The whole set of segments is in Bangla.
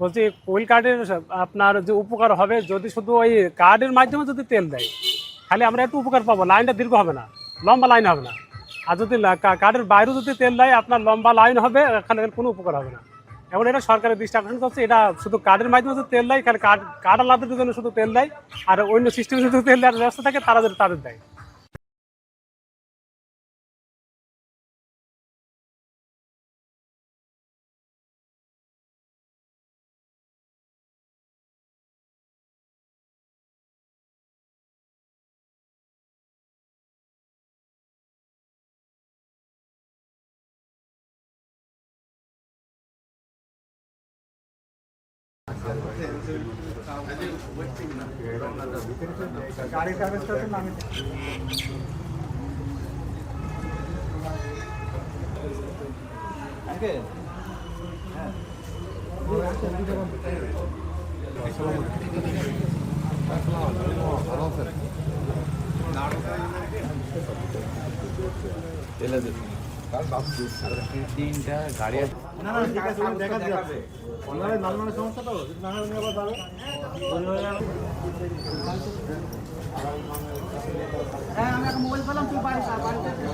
বলছি কোয়েল কার্ডের আপনার যে উপকার হবে যদি শুধু ওই কার্ডের মাধ্যমে যদি তেল দেয়, খালি আমরা একটু উপকার পাবো, লাইনটা দীর্ঘ হবে না, লম্বা লাইন হবে না। আর যদি কার্ডের বাইরেও যদি তেল দেয়, আপনার লম্বা লাইন হবে, এখানে কোনো উপকার হবে না। এখন এটা সরকারের দৃষ্টি আকর্ষণ করছে, এটা শুধু কার্ডের মাধ্যমে যদি তেল দেয়, খালি কার্ড আলাদাদের জন্য শুধু তেল দেয়, আর অন্য সিস্টেমে যদি তেল দেওয়ার ব্যবস্থা থাকে তারা যদি তাদের দেয়। গাড়ির কাগজটা তো নামে তিনটা গাড়ি আছে।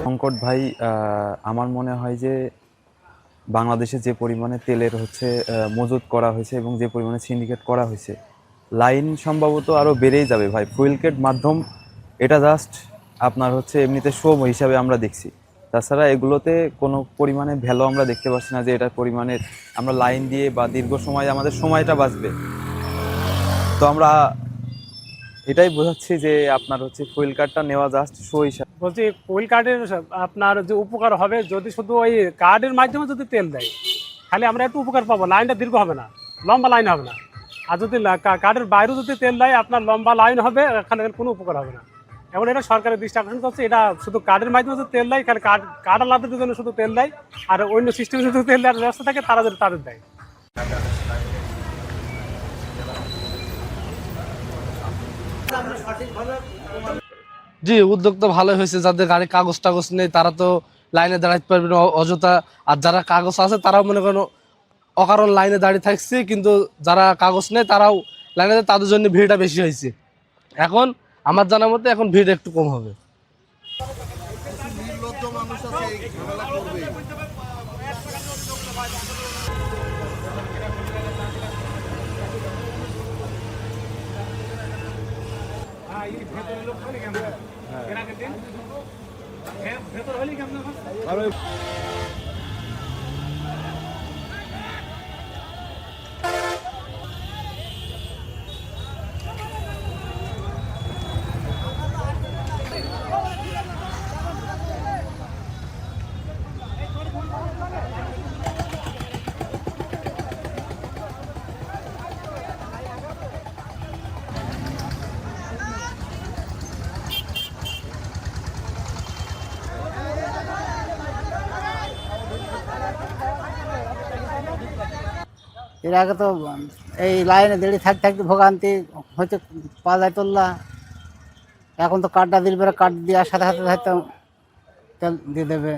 সংকট ভাই, আমার মনে হয় যে বাংলাদেশে যে পরিমাণে তেলের মজুত করা হয়েছে এবং যে পরিমাণে সিন্ডিকেট করা হয়েছে, লাইন সম্ভবত আরও বেড়েই যাবে ভাই। ফুয়েলকেট মাধ্যম এটা জাস্ট আপনার এমনিতে শো হিসাবে আমরা দেখছি। তাছাড়া এগুলোতে কোনো পরিমাণে ভ্যালু আমরা দেখতে পাচ্ছি না যে এটার পরিমাণে আমরা লাইন দিয়ে বা দীর্ঘ সময় আমাদের সময়টা বাঁচবে। তো আমরা এটাই বোঝাচ্ছি যে আপনার ফুয়েল কার্ডটা নেওয়া জাস্ট শো হিসাবে। বলছি কোয়েল কার্ডের আপনার যে উপকার হবে যদি শুধু ওই কার্ডের মাধ্যমে যদি তেল দেয়, খালি আমরা একটু উপকার পাবো, লাইনটা দীর্ঘ হবে না, লম্বা লাইন হবে না। আর যদি কার্ডের বাইরেও যদি তেল দেয়, আপনার লম্বা লাইন হবে, এখানে কোনো উপকার হবে না। এখন এটা সরকারের দৃষ্টি আকর্ষণ করছে, এটা শুধু কার্ডের মাধ্যমে যদি তেল দেয়, খালি কার্ড আলাদাদের জন্য শুধু তেল দেয়, আর অন্য সিস্টেমে যদি তেল দেওয়ার ব্যবস্থা থাকে তারা যদি তাদের দেয়। জি, উদ্যোগ তো ভালোই হয়েছে। যাদের গাড়ি কাগজ টাগজ নেই তারা তো লাইনে দাঁড়াতে পারবে না অযথা, আর যারা কাগজ আছে তারাও মনে করেন অকারণ লাইনে দাঁড়িয়ে থাকছে, কিন্তু যারা কাগজ নেই তারাও লাইনে, তাদের জন্য ভিড়টা বেশি হয়েছে। এখন আমার জানা মতে এখন ভিড় একটু কম হবে। এর আগে তো এই লাইনে দাঁড়িয়ে থাকতে থাকতে ভোগান্তি হয়তো পাওয়া যায় তোল্লা। এখন তো কার্ডটা দিলে কার্ড দেওয়ার সাথে সাথে হয়তো তেল দিয়ে দেবে।